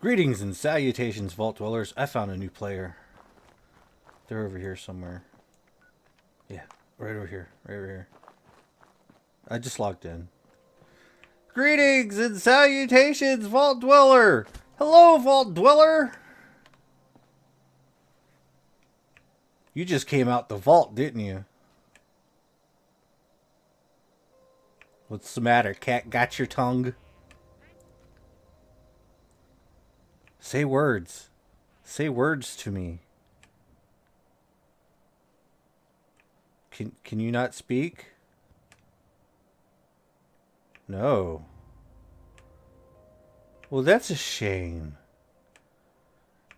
Greetings and salutations, Vault Dwellers. I found a new player. They're over here somewhere. Yeah, right over here. Right over here. I just logged in. Greetings and salutations, Vault Dweller! Hello, Vault Dweller! You just came out the vault, didn't you? What's the matter, cat? Got your tongue? Say words. Say words to me. Can you not speak? No. Well, that's a shame.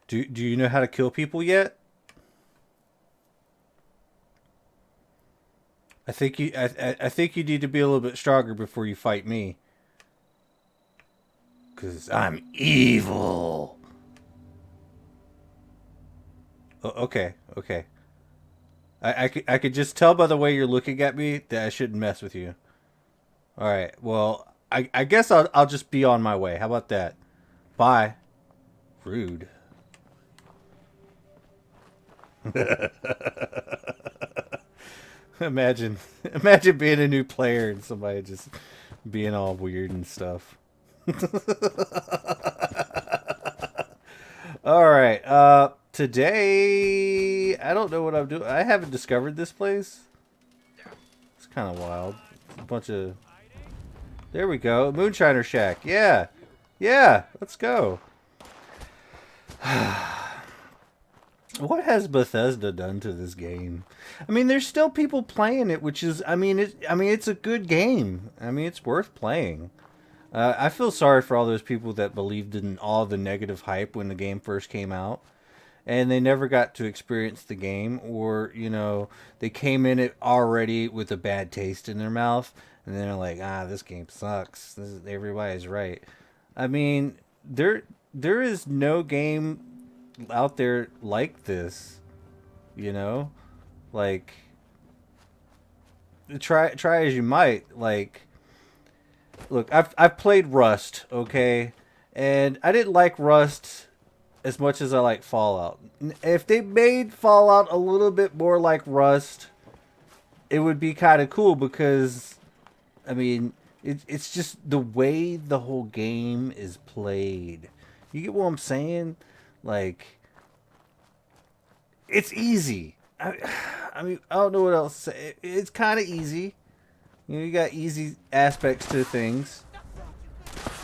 Do you know how to kill people yet? I think you need to be a little bit stronger before you fight me. 'Cause I'm evil. Oh, okay. I could just tell by the way you're looking at me that I shouldn't mess with you. All right. Well, I guess I'll just be on my way. How about that? Bye. Rude. Imagine being a new player and somebody just being all weird and stuff. All right. Today I don't know what I'm doing. I haven't discovered this place. It's kind of wild. It's a bunch of. There we go. Moonshiner Shack. Yeah. Let's go. What has Bethesda done to this game? I mean, there's still people playing it, which is, it's a good game. I mean, it's worth playing. I feel sorry for all those people that believed in all the negative hype when the game first came out, and they never got to experience the game, or they came in it already with a bad taste in their mouth, and then they're like, this game sucks. Everybody's right. I mean, there is no game out there like this, like try as you might. Like, look, I've played Rust, okay, and I didn't like Rust as much as I like Fallout. If they made Fallout a little bit more like Rust, it would be kind of cool, because I mean it's just the way the whole game is played. You get what I'm saying? Like, it's easy. I mean, I don't know what else to say. It's kind of easy. You got easy aspects to things.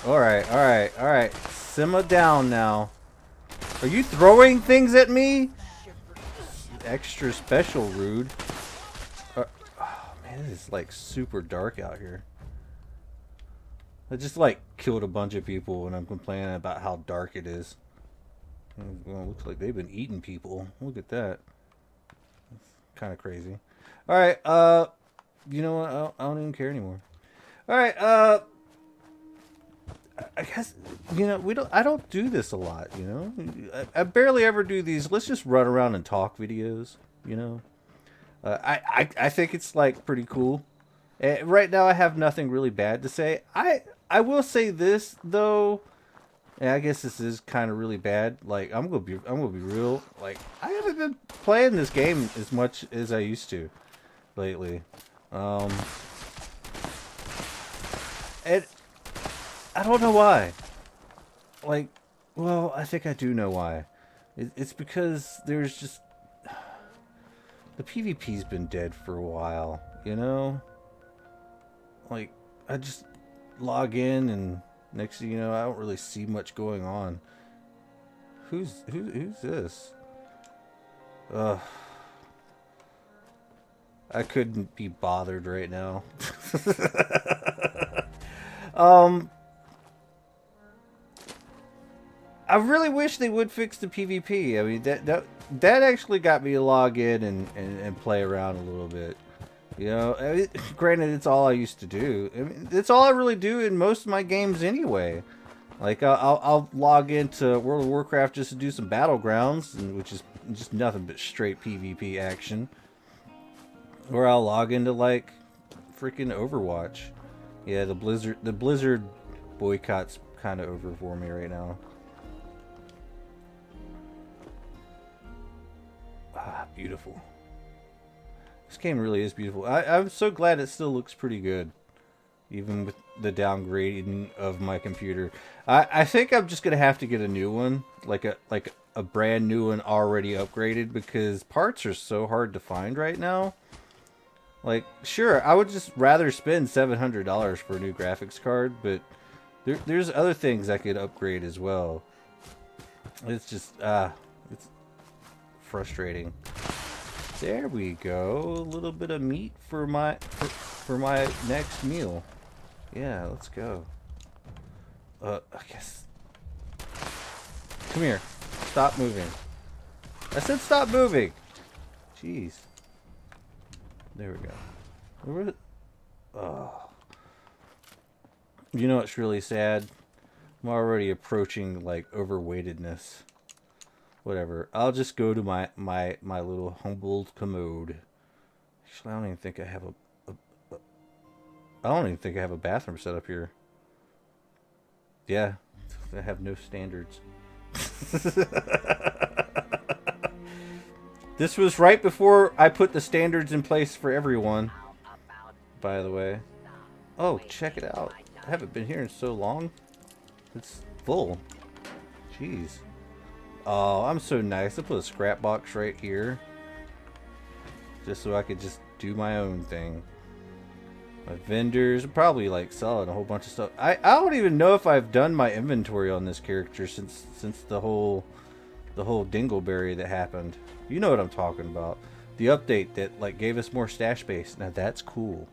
All right. Simmer down now. Are you throwing things at me? Extra special rude. Oh man, it is like super dark out here. I just like killed a bunch of people and I'm complaining about how dark it is. Well, looks like they've been eating people. Look at that. That's kind of crazy. All right. You know what? I don't even care anymore. All right. I guess we don't. I don't do this a lot. I barely ever do these. Let's just run around and talk videos. I think it's like pretty cool. Right now, I have nothing really bad to say. I will say this though. And I guess this is kind of really bad. Like, I'm gonna be real. Like, I haven't been playing this game as much as I used to lately. And I don't know why. Like, well, I think I do know why. It's because there's just the PvP's been dead for a while. Like, I just log in and next thing you know, I don't really see much going on. Who's this? Ugh. I couldn't be bothered right now. I really wish they would fix the PvP. I mean, that actually got me to log in and play around a little bit. I mean, granted, it's all I used to do. I mean, it's all I really do in most of my games anyway. Like, I'll log into World of Warcraft just to do some battlegrounds, which is just nothing but straight PvP action. Or I'll log into like freaking Overwatch. Yeah, the Blizzard boycott's kind of over for me right now. Ah, beautiful. This game really is beautiful. I'm so glad it still looks pretty good, even with the downgrading of my computer. I think I'm just gonna have to get a new one, like a brand new one already upgraded, because parts are so hard to find right now. Like, sure, I would just rather spend $700 for a new graphics card, but there's other things I could upgrade as well. It's just it's frustrating. There we go. A little bit of meat for my next meal. Yeah, let's go. I guess. Come here. Stop moving. I said stop moving. Jeez. There we go. Where was it? Oh. You know what's really sad? I'm already approaching like overweightedness. Whatever. I'll just go to my little humbled commode. Actually, I don't even think I have I don't even think I have a bathroom set up here. Yeah, I have no standards. This was right before I put the standards in place for everyone. By the way. Oh, check it out. I haven't been here in so long. It's full. Jeez. Oh, I'm so nice. I put a scrap box right here. Just so I could just do my own thing. My vendors, probably like selling a whole bunch of stuff. I don't even know if I've done my inventory on this character since the whole dingleberry that happened. You know what I'm talking about. The update that like gave us more stash space. Now that's cool.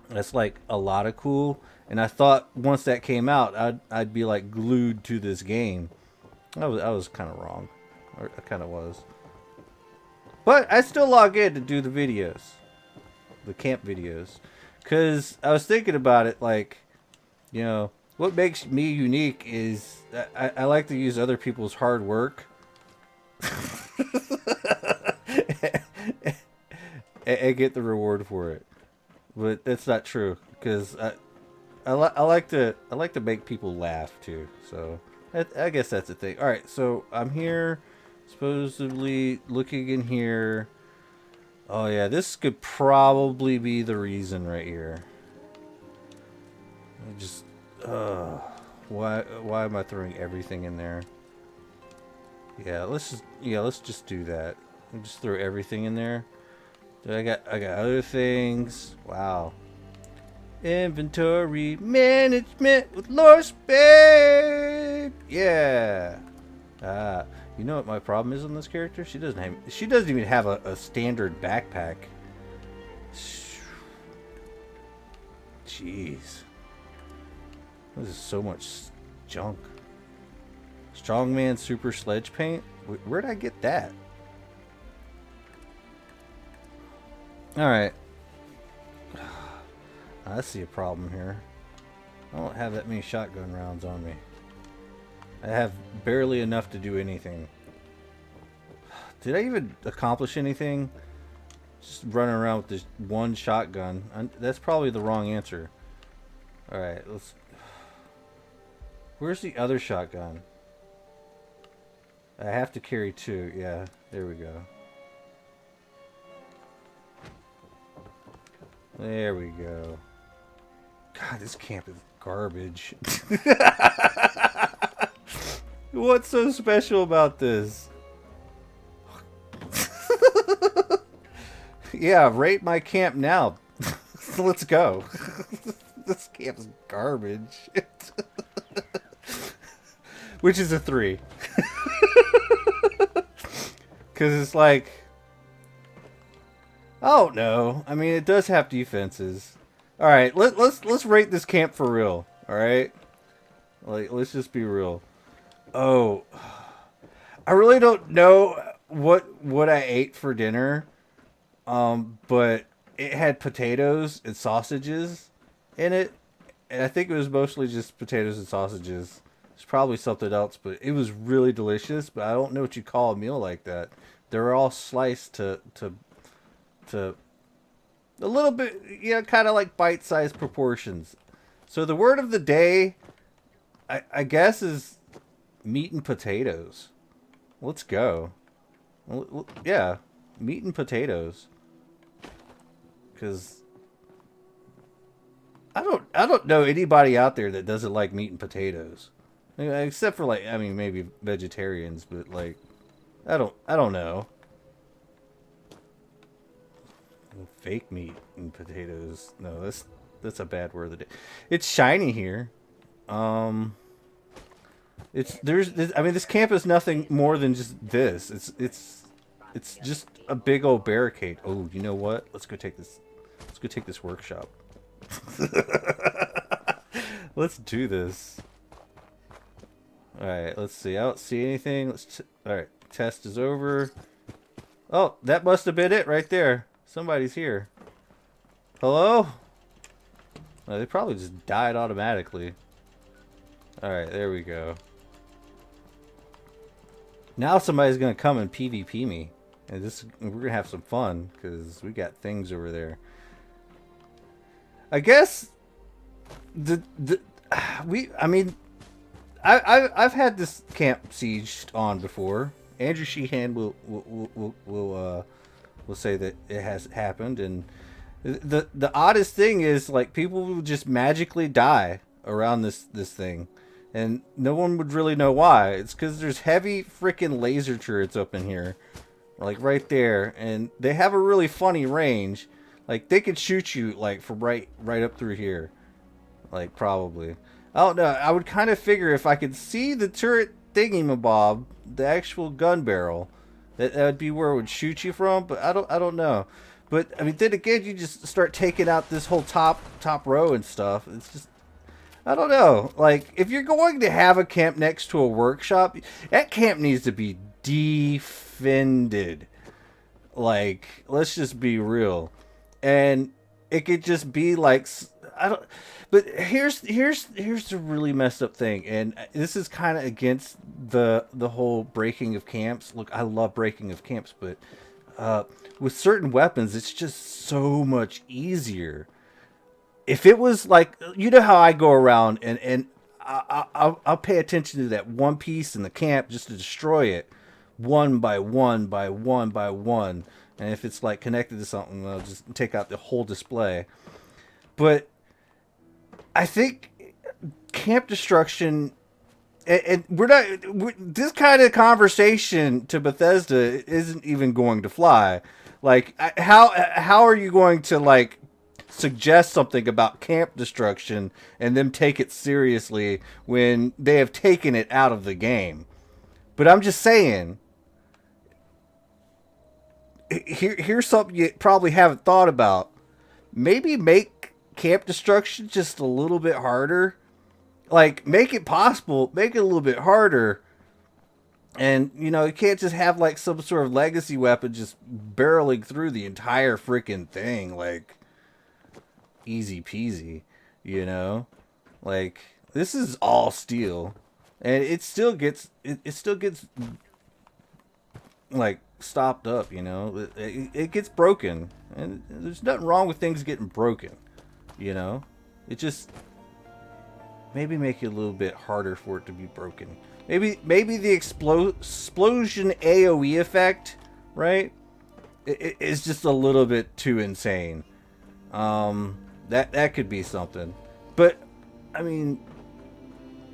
That's like a lot of cool. And I thought once that came out, I'd be like glued to this game. I was kind of wrong. Or I kind of was. But I still log in to do the videos. The camp videos. Because I was thinking about it, like, you know, what makes me unique is I like to use other people's hard work. and get the reward for it. But that's not true. Because I like to make people laugh too. So I guess that's the thing. Alright, so I'm here, supposedly looking in here. Oh yeah, this could probably be the reason right here. I just, why am I throwing everything in there? Yeah, let's just do that. I'll just throw everything in there. I got other things. Wow. Inventory management with Lorespade. Yeah. You know what my problem is on this character? She doesn't even have a standard backpack. Jeez. This is so much junk. Strongman Super Sledge Paint? Where'd I get that? Alright. I see a problem here. I don't have that many shotgun rounds on me. I have barely enough to do anything. Did I even accomplish anything? Just running around with this one shotgun. That's probably the wrong answer. Alright, let's... Where's the other shotgun? I have to carry two. Yeah, there we go. There we go. God, this camp is garbage. What's so special about this? Yeah, rate my camp now. Let's go. This camp is garbage. Which is a 3. Because it's like... Oh no. I mean, it does have defenses. Alright, let's rate this camp for real. Alright? Like, let's just be real. Oh, I really don't know what I ate for dinner, but it had potatoes and sausages in it, and I think it was mostly just potatoes and sausages. It's probably something else, but it was really delicious. But I don't know what you call a meal like that. They were all sliced to a little bit, yeah, kind of like bite-sized proportions. So the word of the day, I guess, is meat and potatoes. Let's go. Well, yeah, meat and potatoes. Because I don't know anybody out there that doesn't like meat and potatoes, except for like, I mean, maybe vegetarians, but like, I don't know. Fake meat and potatoes. No, that's a bad word of the day. It's shiny here. Um, there's I mean, this camp is nothing more than just this. It's just a big old barricade. Oh, you know what? Let's go take this. Let's go take this workshop. Let's do this. All right. Let's see. I don't see anything. All right. Test is over. Oh, that must have been it right there. Somebody's here. Hello? They probably just died automatically. Alright, there we go. Now somebody's gonna come and PvP me. And we're gonna have some fun, because we got things over there. I guess I mean I've had this camp sieged on before. Andrew Sheehan will say that it has happened, and the oddest thing is, like, people will just magically die around this thing, and no one would really know why. It's because there's heavy freaking laser turrets up in here, like right there, and they have a really funny range. Like, they could shoot you like from right up through here, like, probably. I don't know. I would kind of figure if I could see the turret thingy-mabob, the actual gun barrel, that would be where it would shoot you from. But I don't know. But I mean, then again, you just start taking out this whole top row and stuff. It's just, I don't know. Like, if you're going to have a camp next to a workshop, that camp needs to be defended. Like, let's just be real. And it could just be like, I don't. But here's the really messed up thing, and this is kind of against the whole breaking of camps. Look, I love breaking of camps, but with certain weapons, it's just so much easier. If it was like, you know how I go around and I'll pay attention to that one piece in the camp just to destroy it, one by one by one by one, and if it's like connected to something, I'll just take out the whole display. But I think camp destruction, and this kind of conversation to Bethesda isn't even going to fly. Like, how are you going to, like, suggest something about camp destruction and them take it seriously when they have taken it out of the game? But I'm just saying, here's something you probably haven't thought about. Maybe make camp destruction just a little bit harder. Like, make it possible, make it a little bit harder. And, you know, you can't just have like some sort of legacy weapon just barreling through the entire freaking thing, like, easy peasy, you know? Like, this is all steel, and it still gets like stopped up, you know? It gets broken, and there's nothing wrong with things getting broken, you know? It just maybe make it a little bit harder for it to be broken. Maybe the explosion AOE effect, right? It is just a little bit too insane. That could be something. But I mean,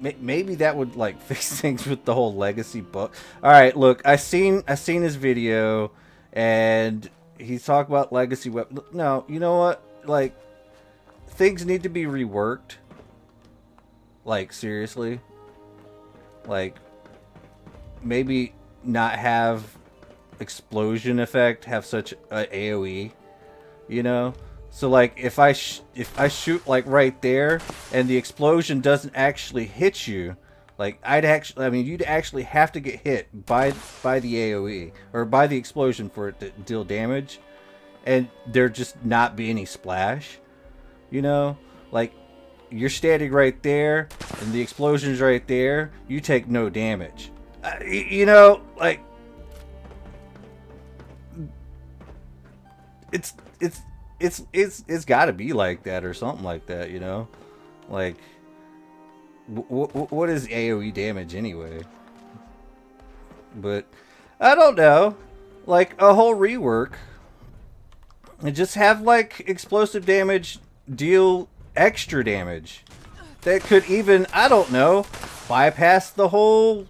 maybe that would like fix things with the whole legacy book. All right, look, I seen his video, and he's talking about legacy weapon. No, you know what? Like, things need to be reworked. Like, seriously. Like, maybe not have explosion effect have such a AOE, you know? So like, if I shoot like right there and the explosion doesn't actually hit you, like, you'd actually have to get hit by the AOE or by the explosion for it to deal damage, and there just not be any splash, you know? Like, you're standing right there, and the explosion's right there. You take no damage. You know, like, it's got to be like that or something like that. You know, like, what is AOE damage anyway? But I don't know. like a whole rework and just have like explosive damage deal extra damage that could even, I don't know, bypass the whole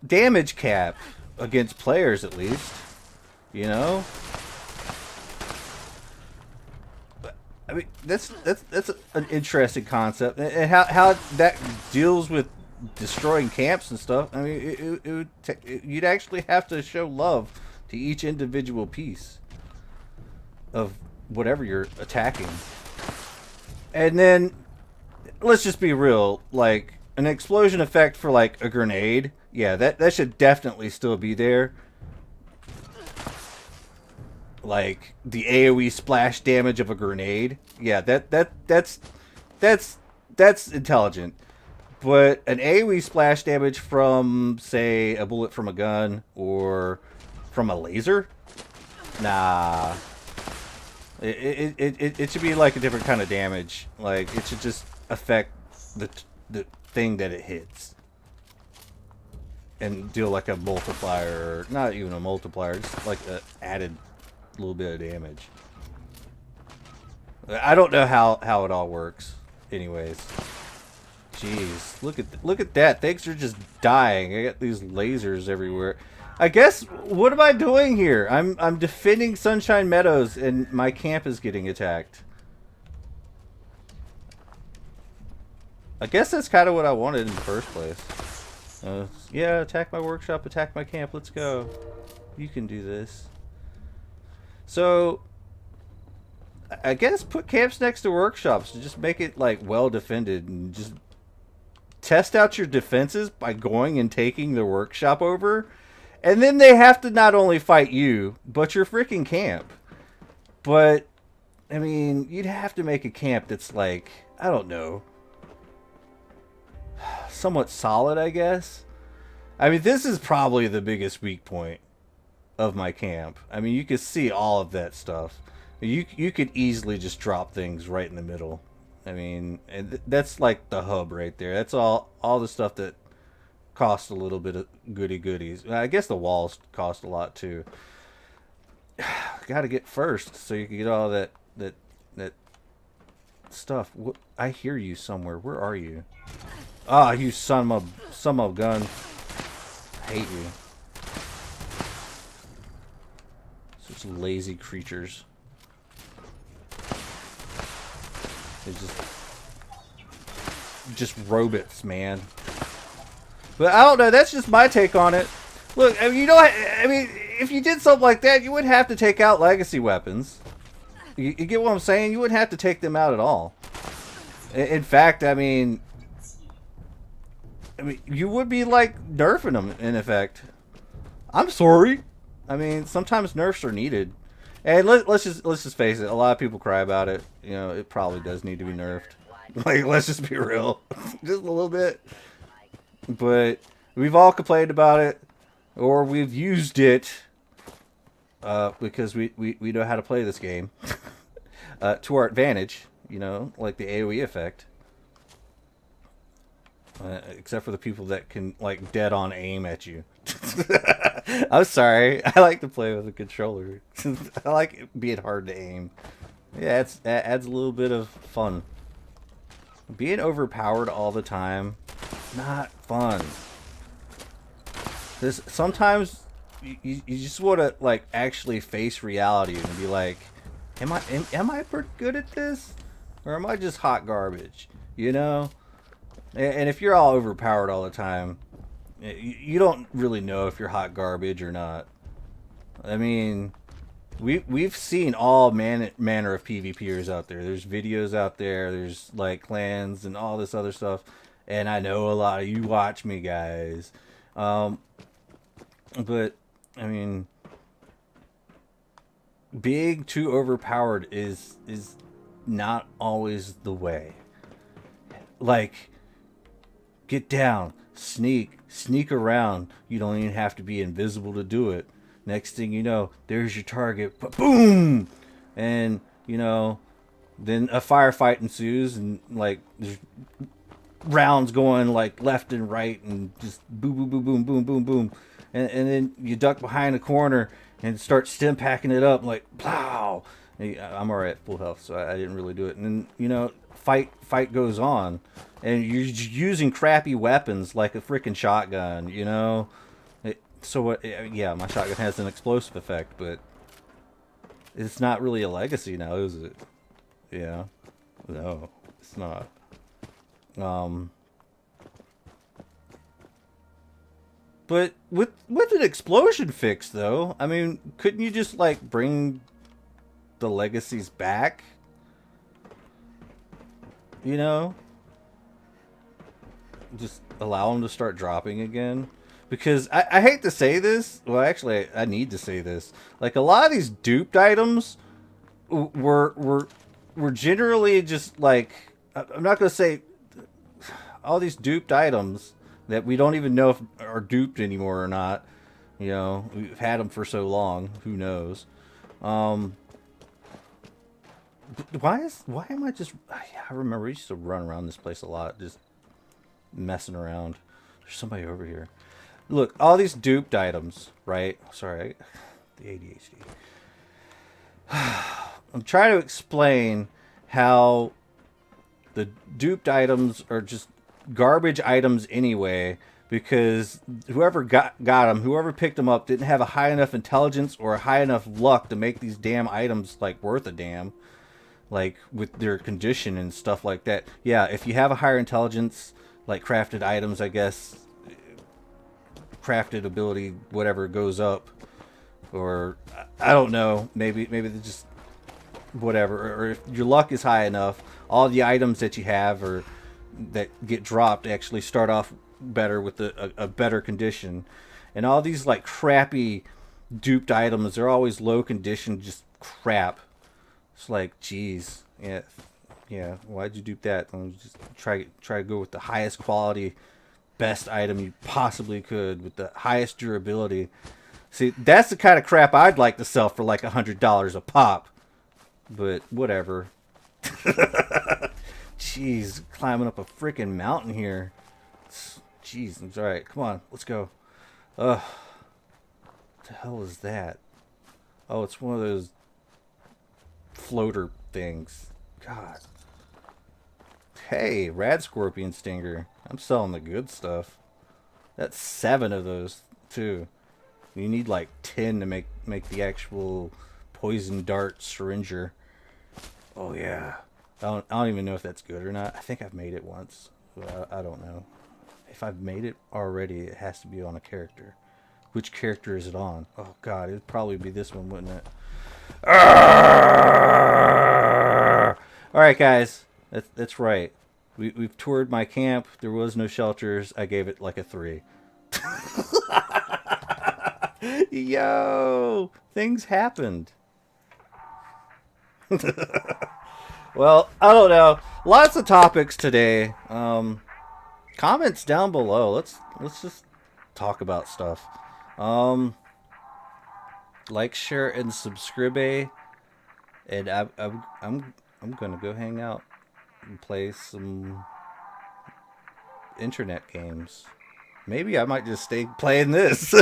damage cap against players at least, you know. I mean, that's an interesting concept, and how that deals with destroying camps and stuff. I mean, you'd actually have to show love to each individual piece of whatever you're attacking. And then, let's just be real, like, an explosion effect for, like, a grenade, yeah, that should definitely still be there. Like, the AOE splash damage of a grenade, yeah, that's intelligent. But an AOE splash damage from, say, a bullet from a gun or from a laser? Nah. It should be like a different kind of damage. Like, it should just affect the thing that it hits. And deal like a multiplier, or not even a multiplier, just like an added little bit of damage. I don't know how it all works. Anyways. Jeez, look at that. Things are just dying. I got these lasers everywhere. I guess, what am I doing here? I'm defending Sunshine Meadows and my camp is getting attacked. I guess that's kind of what I wanted in the first place. Yeah, attack my workshop, attack my camp, let's go. You can do this. So, I guess put camps next to workshops to just make it like well defended and just test out your defenses by going and taking the workshop over. And then they have to not only fight you, but your freaking camp. But, I mean, you'd have to make a camp that's like, I don't know, somewhat solid, I guess. I mean, this is probably the biggest weak point of my camp. I mean, you can see all of that stuff. You could easily just drop things right in the middle. I mean, and that's like the hub right there. That's all the stuff that costs a little bit of goodies. I guess the walls cost a lot too. Got to get first so you can get all that stuff. I hear you somewhere. Where are you? Ah, you son of a gun. I hate you. Such lazy creatures. They're just robots, man. But I don't know. That's just my take on it. Look, I mean, I mean, if you did something like that, you wouldn't have to take out legacy weapons. You get what I'm saying? You wouldn't have to take them out at all. In fact, I mean, you would be like nerfing them in effect. I'm sorry. I mean, sometimes nerfs are needed. And let's just face it. A lot of people cry about it. You know, it probably does need to be nerfed. Like, let's just be real, just a little bit. But we've all complained about it, or we've used it because we know how to play this game to our advantage. You know, like the AOE effect. Except for the people that can like dead on aim at you. I'm sorry. I like to play with a controller. I like it being hard to aim. Yeah, it adds a little bit of fun. Being overpowered all the time, not fun. Sometimes you just want to like actually face reality and be like, am I pretty good at this, or am I just hot garbage? You know. And if you're all overpowered all the time, you don't really know if you're hot garbage or not. I mean, we've seen all manner of PvPers out there. There's videos out there. There's like clans and all this other stuff. And I know a lot of you watch me, guys. But I mean, being too overpowered is not always the way. Like, get down, sneak around. You don't even have to be invisible to do it. Next thing you know, there's your target. Boom! And, you know, then a firefight ensues and, like, there's rounds going, like, left and right and just boom, boom, boom, boom, boom, boom, boom. And then you duck behind a corner and start stim packing it up like plow. I'm already at full health, so I didn't really do it. And then, you know, fight goes on, and you're using crappy weapons like a freaking shotgun. You know, so what? Yeah, my shotgun has an explosive effect, but it's not really a legacy now, is it? Yeah, no, it's not. Um, but with an explosion fix though, I mean, couldn't you just like bring the legacies back? You know, just allow them to start dropping again. Because I hate to say this. Well, actually, I need to say this. Like a lot of these duped items were generally just like, I'm not gonna say all these duped items that we don't even know if are duped anymore or not. You know, we've had them for so long. Who knows? Um, why am I just? I remember we used to run around this place a lot, just messing around. There's somebody over here. Look, all these duped items, right? Sorry, the ADHD. I'm trying to explain how the duped items are just garbage items anyway, because whoever got them, whoever picked them up, didn't have a high enough intelligence or a high enough luck to make these damn items like worth a damn, like with their condition and stuff like that. Yeah, if you have a higher intelligence, like crafted items, I guess crafted ability, whatever goes up, or I don't know, maybe they just whatever, or if your luck is high enough, all the items that you have or that get dropped actually start off better with a better condition. And all these like crappy duped items, they're always low condition, just crap. It's like, geez, yeah, why'd you dupe that? Just try to go with the highest quality, best item you possibly could with the highest durability. See, that's the kind of crap I'd like to sell for like $100 a pop. But whatever. Jeez, climbing up a freaking mountain here. Jeez, it's alright. Come on, let's go. Ugh. What the hell is that? Oh, it's one of those floater things. God. Hey, rad scorpion stinger. I'm selling the good stuff. That's 7 of those too. You need like 10 to make the actual poison dart syringer. Oh yeah. I don't even know if that's good or not. I think I've made it once. I don't know. If I've made it already, it has to be on a character. Which character is it on? Oh god, it'd probably be this one, wouldn't it? Alright guys, that's right. We've toured my camp. There was no shelters. I gave it like a 3. Yo! Things happened. Well, I don't know. Lots of topics today. Comments down below. Let's just talk about stuff. Like, share, and subscribe. And I'm gonna go hang out and play some internet games. Maybe I might just stay playing this.